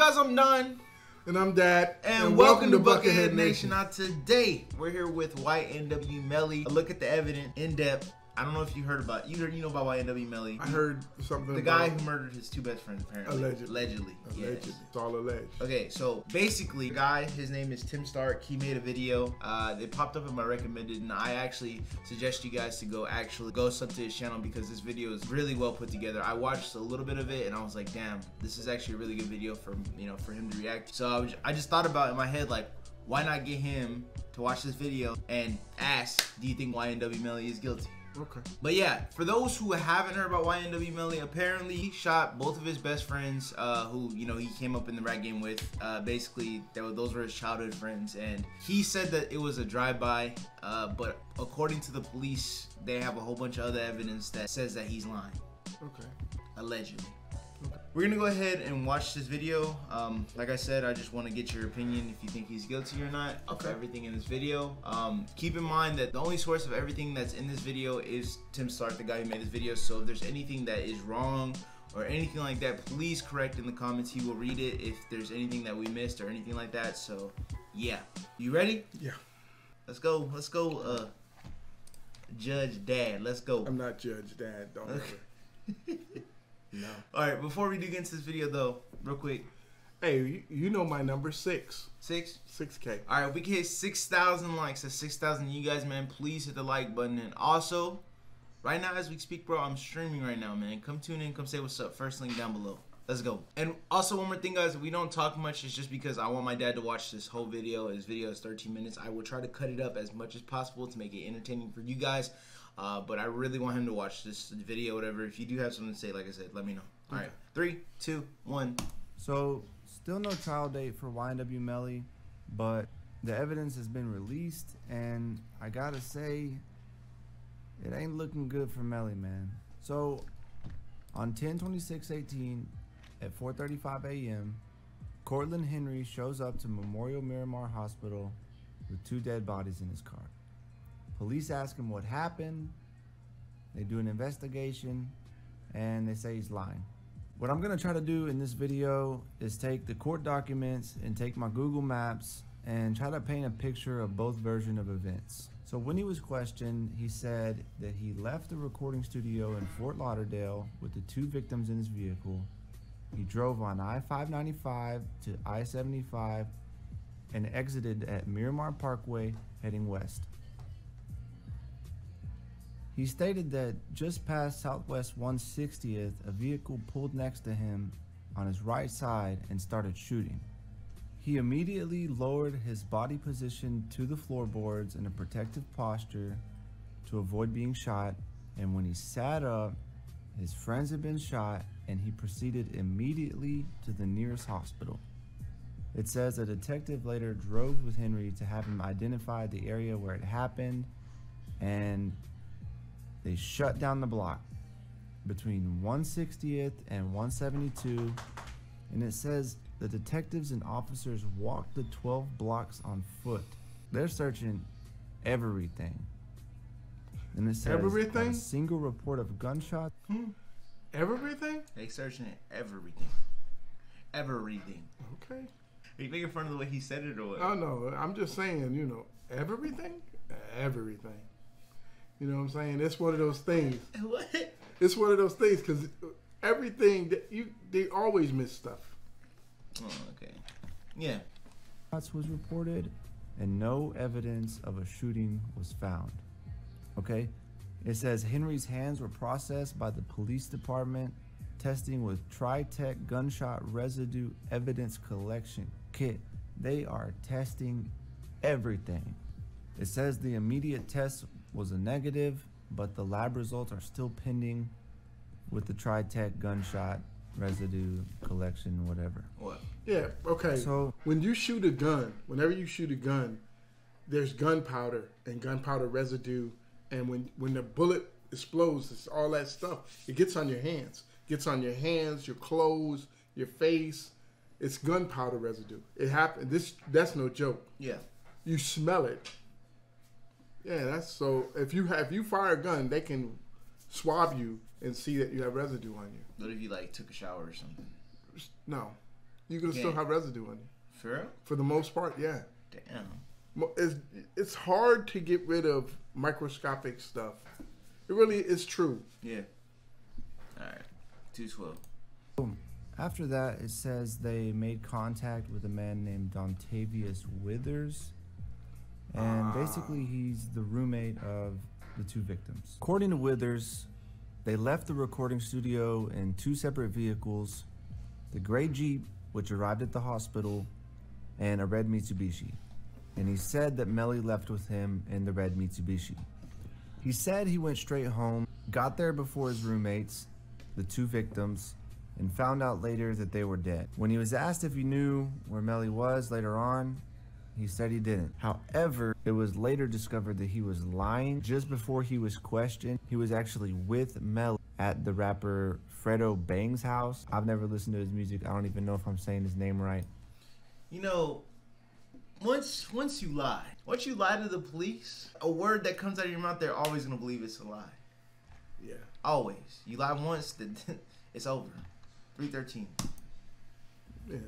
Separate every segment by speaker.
Speaker 1: guys, I'm Don.
Speaker 2: And I'm Dad.
Speaker 1: And welcome to Bucketheadnation. Now today, we're here with YNW Melly. A look at the evidence in depth. I don't know if you heard about it. You know about YNW Melly.
Speaker 2: I heard something
Speaker 1: the
Speaker 2: about
Speaker 1: guy who murdered his two best friends, apparently. Allegedly. Yes.
Speaker 2: It's all alleged.
Speaker 1: Okay, so basically, the guy, his name is Tim Stark. He made a video. It popped up in my recommended, and I actually suggest you guys to go sub to his channel because this video is really well put together. I watched a little bit of it, and I was like, damn, this is actually a really good video for him to react. So I just thought about it in my head, like, why not get him to watch this video and ask, do you think YNW Melly is guilty?
Speaker 2: Okay.
Speaker 1: But yeah, for those who haven't heard about YNW Melly, apparently he shot both of his best friends who, he came up in the rap game with. Basically, those were his childhood friends. And he said that it was a drive-by, but according to the police, they have a whole bunch of other evidence that says that he's lying.
Speaker 2: Okay.
Speaker 1: Allegedly.
Speaker 2: Okay.
Speaker 1: We're gonna go ahead and watch this video. Like I said, I just want to get your opinion if you think he's guilty or not of everything in this video. Keep in mind that the only source of everything that's in this video is Tim Stark, the guy who made this video. So if there's anything that is wrong or anything like that, please correct in the comments. He will read it if there's anything that we missed or anything like that. So yeah, you ready?
Speaker 2: Yeah.
Speaker 1: Let's go. Judge Dad, let's go.
Speaker 2: I'm not Judge Dad, don't worry. No.
Speaker 1: All right, before we do get into this video though, real quick.
Speaker 2: Hey, you know my number, 6.
Speaker 1: 6?
Speaker 2: 6K.
Speaker 1: All right, we can hit 6,000 likes. That's 6,000. You guys, man, please hit the like button. And also, right now as we speak, bro, I'm streaming right now, man. Come tune in, come say what's up. First link down below. Let's go. And also one more thing, guys, we don't talk much. It's just because I want my dad to watch this whole video. His video is 13 minutes. I will try to cut it up as much as possible to make it entertaining for you guys. But I really want him to watch this video, whatever. If you do have something to say, like I said, let me know. All right, 3, 2, 1.
Speaker 3: So, still no trial date for YNW Melly, but the evidence has been released, and I gotta say, it ain't looking good for Melly, man. So, on 10/26/18 at 4:35 a.m., Cortland Henry shows up to Memorial Miramar Hospital with 2 dead bodies in his car. Police ask him what happened, they do an investigation, and they say he's lying. What I'm gonna try to do in this video is take the court documents and take my Google Maps and try to paint a picture of both versions of events. So when he was questioned, he said that he left the recording studio in Fort Lauderdale with the 2 victims in his vehicle. He drove on I-595 to I-75 and exited at Miramar Parkway heading west. He stated that just past Southwest 160th, a vehicle pulled next to him on his right side and started shooting. He immediately lowered his body position to the floorboards in a protective posture to avoid being shot, and when he sat up, his friends had been shot, and he proceeded immediately to the nearest hospital. It says a detective later drove with Henry to have him identify the area where it happened, and they shut down the block between 160th and 172, and it says the detectives and officers walked the 12 blocks on foot. They're searching everything. And it says
Speaker 2: everything?
Speaker 3: A single report of gunshots.
Speaker 2: Everything?
Speaker 1: They searching everything. Everything.
Speaker 2: Okay.
Speaker 1: Are you making fun of the way he said it or what?
Speaker 2: Oh, no, I'm just saying, everything? Everything. You know what I'm saying? It's one of those things.
Speaker 1: What?
Speaker 2: It's one of those things because everything they always miss stuff.
Speaker 1: Oh, okay. Yeah.
Speaker 3: Was reported, and no evidence of a shooting was found. Okay? It says Henry's hands were processed by the police department, testing with Tri-Tech gunshot residue evidence collection kit. They are testing everything. It says the immediate test was a negative, but the lab results are still pending with the Tri-Tech gunshot residue collection, whatever.
Speaker 1: What?
Speaker 2: Yeah, okay.
Speaker 3: So
Speaker 2: when you shoot a gun, whenever you shoot a gun, there's gunpowder and gunpowder residue, and when the bullet explodes, it's all that stuff. It gets on your hands. Gets on your hands, your clothes, your face. It's gunpowder residue. It happened. That's no joke.
Speaker 1: Yeah.
Speaker 2: You smell it. Yeah, that's so. If you fire a gun, they can swab you and see that you have residue on you.
Speaker 1: What if you like took a shower or something?
Speaker 2: No. you're gonna still have residue on you.
Speaker 1: For real?
Speaker 2: For the most part, yeah.
Speaker 1: Damn.
Speaker 2: It's hard to get rid of microscopic stuff. It really is true.
Speaker 1: Yeah. All right. 212.
Speaker 3: After that, it says they made contact with a man named Dontavius Withers. And basically, he's the roommate of the two victims. According to Withers, they left the recording studio in two separate vehicles, the gray Jeep, which arrived at the hospital, and a red Mitsubishi. And he said that Melly left with him in the red Mitsubishi. He said he went straight home, got there before his roommates, the two victims, and found out later that they were dead. When he was asked if he knew where Melly was later on, he said he didn't. However, it was later discovered that he was lying. Just before he was questioned, he was actually with Melly at the rapper Fredo Bang's house. I've never listened to his music. I don't even know if I'm saying his name right.
Speaker 1: You know, once you lie to the police, a word that comes out of your mouth, they're always gonna believe it's a lie.
Speaker 2: Yeah.
Speaker 1: Always. You lie once, then it's over. 313.
Speaker 2: Yeah.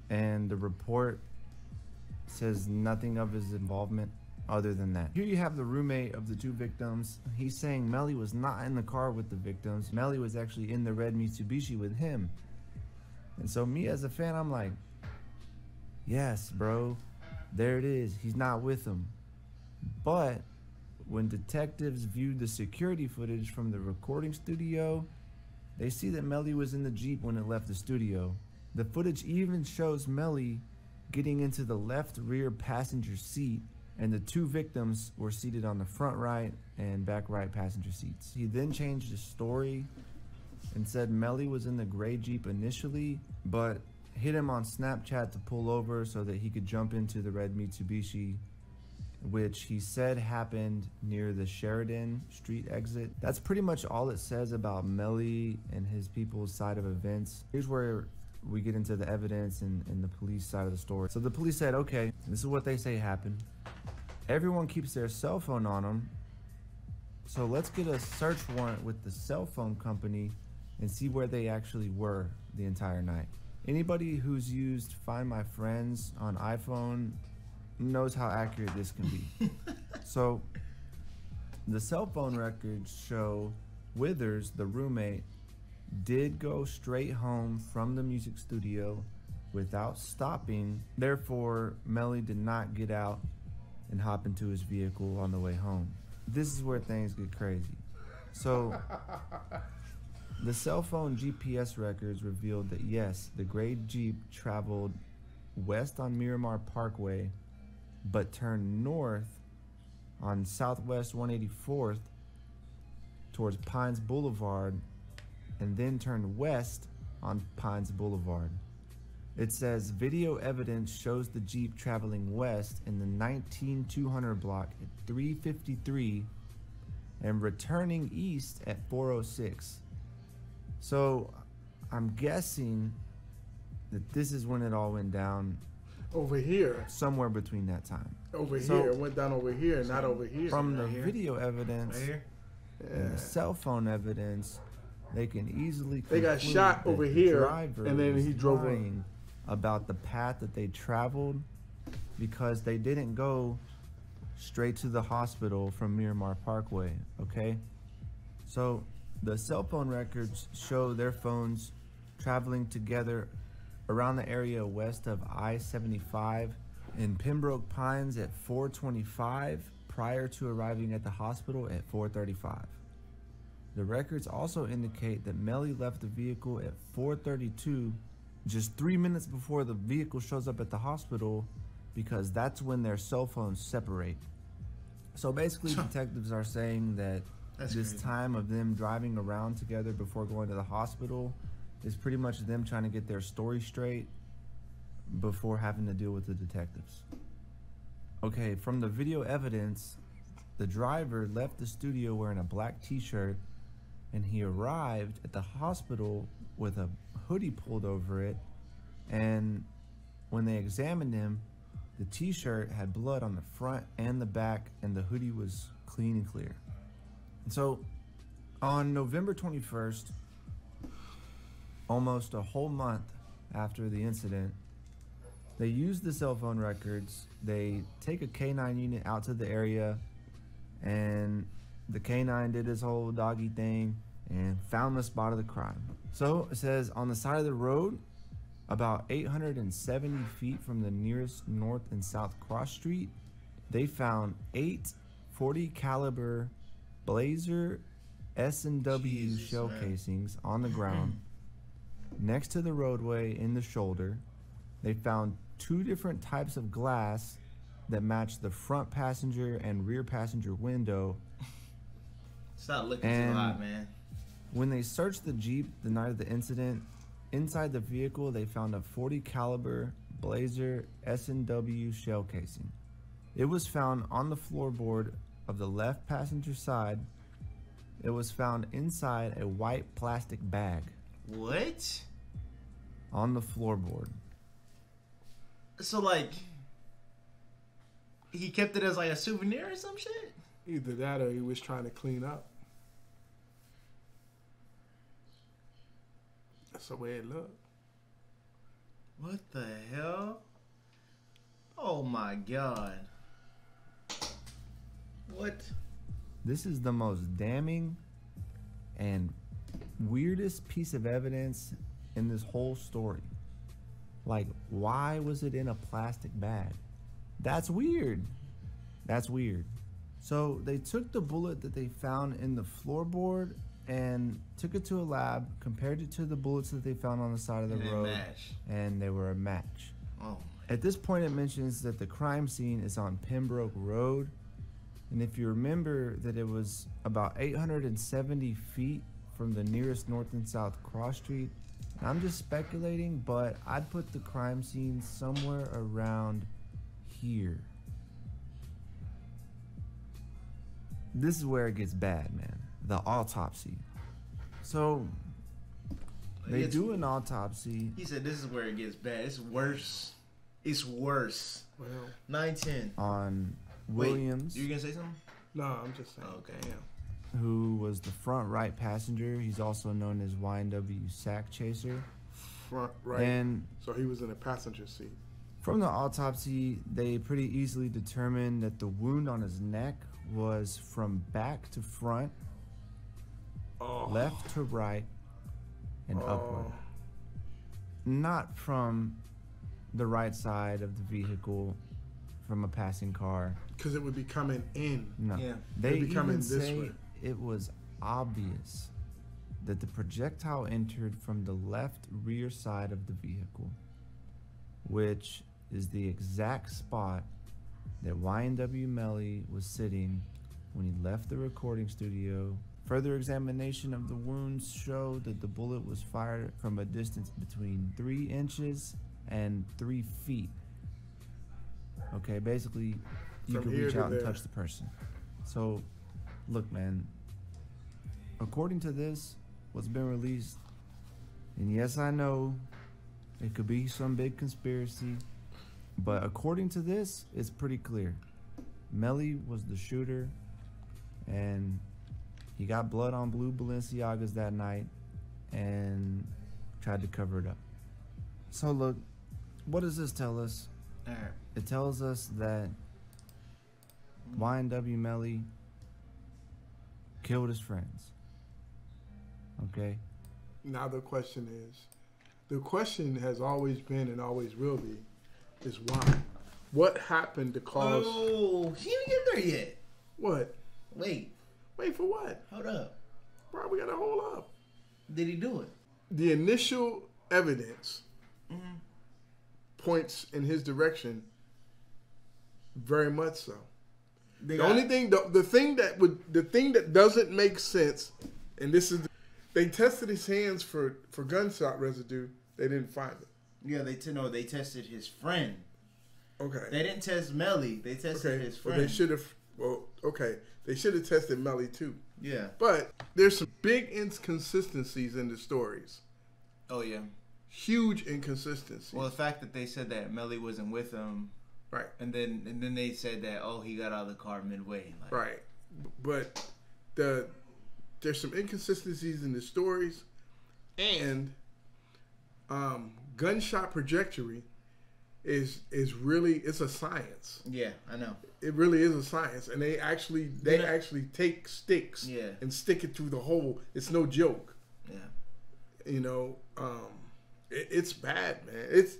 Speaker 3: And the report says nothing of his involvement other than that. Here you have the roommate of the two victims. He's saying Melly was not in the car with the victims. Melly was actually in the red Mitsubishi with him. And so me as a fan, I'm like, yes, bro, there it is. He's not with them. But when detectives viewed the security footage from the recording studio, they see that Melly was in the Jeep when it left the studio. The footage even shows Melly getting into the left rear passenger seat, and the two victims were seated on the front right and back right passenger seats. He then changed his story and said Melly was in the gray Jeep initially, but hit him on Snapchat to pull over so that he could jump into the red Mitsubishi, which he said happened near the Sheridan Street exit. That's pretty much all it says about Melly and his people's side of events. Here's where we get into the evidence and the police side of the story. So the police said, okay, this is what they say happened. Everyone keeps their cell phone on them, so let's get a search warrant with the cell phone company and see where they actually were the entire night. Anybody who's used Find My Friends on iPhone knows how accurate this can be. So the cell phone records show Withers, the roommate, did go straight home from the music studio without stopping. Therefore, Melly did not get out and hop into his vehicle on the way home. This is where things get crazy. So the cell phone GPS records revealed that yes, the gray Jeep traveled west on Miramar Parkway, but turned north on Southwest 184th towards Pines Boulevard, and then turned west on Pines Boulevard. It says video evidence shows the Jeep traveling west in the 19200 block at 3:53 and returning east at 4:06. So I'm guessing that this is when it all went down.
Speaker 2: Over here.
Speaker 3: Somewhere between that time.
Speaker 2: Over here. It went down over here, not over here.
Speaker 3: From the video evidence
Speaker 1: Right here?
Speaker 3: and the cell phone evidence, they can easily
Speaker 2: They got
Speaker 3: conclude
Speaker 2: shot
Speaker 3: that
Speaker 2: over
Speaker 3: the
Speaker 2: here,
Speaker 3: driver
Speaker 2: and then
Speaker 3: was
Speaker 2: he drove
Speaker 3: lying about the path that they traveled, because they didn't go straight to the hospital from Miramar Parkway, okay? So the cell phone records show their phones traveling together around the area west of I-75 in Pembroke Pines at 4:25 prior to arriving at the hospital at 4:35. The records also indicate that Melly left the vehicle at 4:32, just 3 minutes before the vehicle shows up at the hospital, because that's when their cell phones separate. So basically, detectives are saying that this
Speaker 1: crazy.
Speaker 3: time of them driving around together before going to the hospital is pretty much them trying to get their story straight before having to deal with the detectives. Okay, from the video evidence, the driver left the studio wearing a black t-shirt, and he arrived at the hospital with a hoodie pulled over it, and when they examined him, the t-shirt had blood on the front and the back, and the hoodie was clean and clear. And so on November 21st, almost a whole month after the incident, they use the cell phone records. They take a K9 unit out to the area, and the K9 did his whole doggy thing and found the spot of the crime. So it says on the side of the road, about 870 feet from the nearest north and south cross street, they found 8 .40 caliber Blazer S&W shell casings on the ground. Next to the roadway in the shoulder, they found 2 different types of glass that matched the front passenger and rear passenger window.
Speaker 1: Stop looking too hot, man.
Speaker 3: When they searched the Jeep the night of the incident, inside the vehicle they found a .40 caliber Blazer S&W shell casing. It was found on the floorboard of the left passenger side. It was found inside a white plastic bag.
Speaker 1: What?
Speaker 3: On the floorboard.
Speaker 1: So, like, he kept it as, like, a souvenir or some shit?
Speaker 2: Either that or he was trying to clean up. That's the way it looked.
Speaker 1: What the hell? Oh, my God. What?
Speaker 3: This is the most damning and weirdest piece of evidence in this whole story. Like, why was it in a plastic bag? That's weird. That's weird. So they took the bullet that they found in the floorboard and took it to a lab, compared it to the bullets that they found on the side of the road, and they were a match.
Speaker 1: Oh.
Speaker 3: At this point, it mentions that the crime scene is on Pembroke Road, and if you remember that it was about 870 feet from the nearest north and south cross street. I'm just speculating, but I'd put the crime scene somewhere around here. This is where it gets bad, man. The autopsy. So they do an autopsy.
Speaker 1: He said this is where it gets bad. It's worse. It's worse.
Speaker 2: Well,
Speaker 1: 9-10
Speaker 2: on
Speaker 3: Williams.
Speaker 1: Wait, you gonna say something?
Speaker 2: No, I'm just saying.
Speaker 1: Okay.
Speaker 2: Damn.
Speaker 3: Who was the front right passenger. He's also known as YNW sack chaser.
Speaker 2: Front right. And so he was in a passenger seat.
Speaker 3: From the autopsy, they pretty easily determined that the wound on his neck was from back to front, left to right, and upward. Not from the right side of the vehicle from a passing car.
Speaker 2: Because it would be coming in.
Speaker 3: No.
Speaker 1: Yeah.
Speaker 3: They even
Speaker 2: this
Speaker 3: say
Speaker 2: way.
Speaker 3: It was obvious that the projectile entered from the left rear side of the vehicle, which is the exact spot that YNW Melly was sitting when he left the recording studio. Further examination of the wounds showed that the bullet was fired from a distance between 3 inches and 3 feet. Okay, basically, you can reach out and touch the person. So, look, man, according to this, what's been released, and yes, I know it could be some big conspiracy, but according to this, it's pretty clear. Melly was the shooter, and he got blood on blue Balenciagas that night and tried to cover it up. So look, what does this tell us? It tells us that YNW Melly killed his friends. Okay?
Speaker 2: Now the question has always been and always will be, is why? What happened to cause...
Speaker 1: Oh, he didn't get there yet.
Speaker 2: What?
Speaker 1: Wait
Speaker 2: for what?
Speaker 1: Hold up.
Speaker 2: Bro, we gotta hold up.
Speaker 1: Did he do it?
Speaker 2: The initial evidence points in his direction, very much so. The thing that doesn't make sense, and this is, they tested his hands for gunshot residue. They didn't find it.
Speaker 1: Yeah, they tested his friend.
Speaker 2: Okay.
Speaker 1: They didn't test Melly. They tested his friend.
Speaker 2: Well, they should have. Well, okay. They should have tested Melly too.
Speaker 1: Yeah.
Speaker 2: But there's some big inconsistencies in the stories.
Speaker 1: Oh yeah.
Speaker 2: Huge inconsistencies.
Speaker 1: Well, the fact that they said that Melly wasn't with him.
Speaker 2: Right. And
Speaker 1: then they said that he got out of the car midway. Like.
Speaker 2: Right. But there's some inconsistencies in the stories, and gunshot trajectory is really, it's a science.
Speaker 1: Yeah, I know.
Speaker 2: It really is a science, and they actually take sticks and stick it through the hole. It's no joke.
Speaker 1: Yeah.
Speaker 2: You know, it's bad, man. It's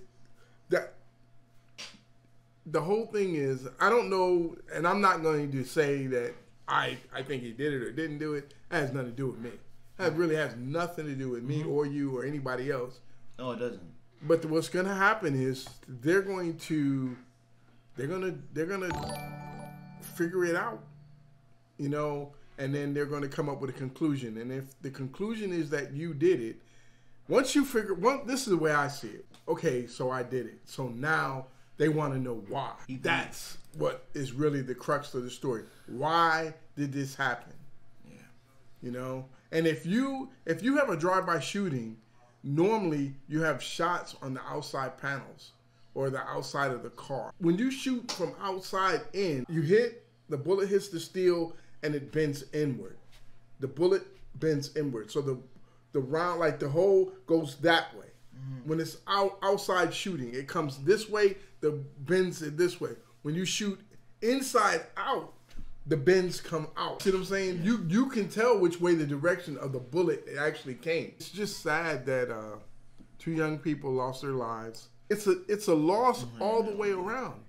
Speaker 2: that. The whole thing is, I don't know, and I'm not going to say that I think he did it or didn't do it. That has nothing to do with me. That really has nothing to do with me or you or anybody else.
Speaker 1: No, it doesn't.
Speaker 2: But what's going to happen is they're gonna figure it out, you know, and then they're going to come up with a conclusion. And if the conclusion is that you did it, once you figure, this is the way I see it. Okay, so I did it. So now they want to know why. That's what is really the crux of the story. Why did this happen?
Speaker 1: Yeah.
Speaker 2: You know, and if you have a drive-by shooting, normally you have shots on the outside panels or the outside of the car. When you shoot from outside in, the bullet hits the steel and it bends inward. The bullet bends inward. So the round, like the hole goes that way. When it's outside shooting, it comes this way, the bends it this way. When you shoot inside out, the bends come out. See what I'm saying? Yeah. You can tell which way the direction of the bullet actually came. It's just sad that 2 young people lost their lives. It's a loss all the way around.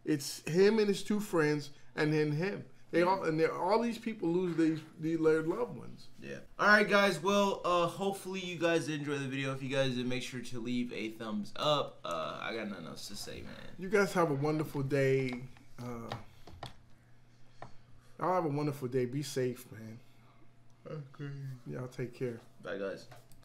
Speaker 2: It's him and his 2 friends, and then him. All these people lose their loved ones.
Speaker 1: Yeah. All right, guys. Well, hopefully you guys enjoyed the video. If you guys did, make sure to leave a thumbs up. I got nothing else to say, man.
Speaker 2: You guys have a wonderful day. Y'all have a wonderful day. Be safe, man. Okay. Y'all take care.
Speaker 1: Bye, guys.